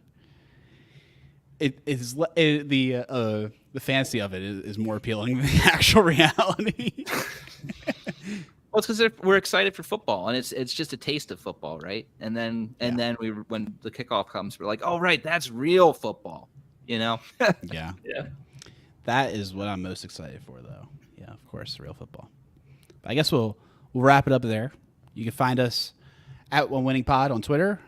fantasy of it is more appealing than the actual reality. Well, it's because we're excited for football, and it's just a taste of football, right? And then when the kickoff comes, we're like, oh right, that's real football, Yeah, Yeah. that is what I'm most excited for, though. Yeah, of course, real football. But I guess we'll wrap it up there. You can find us at One Winning Pod on Twitter,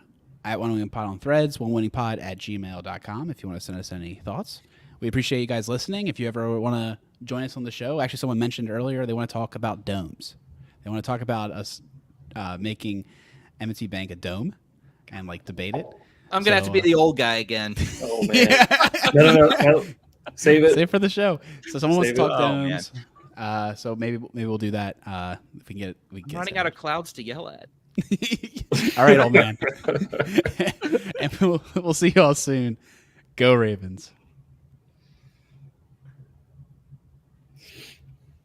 at One Winning Pod on Threads, onewinningpod@gmail.com if you want to send us any thoughts. We appreciate you guys listening. If you ever want to join us on the show, actually, someone mentioned earlier they want to talk about domes. They want to talk about us making M&T Bank a dome and like debate it. I'm gonna have to be the old guy again. Oh man. No. Save it. Save it for the show. So someone wants to Save talk it. domes. So maybe we'll do that. If we can get I'm running out of clouds to yell at. All right, old man. And we'll see you all soon. Go Ravens.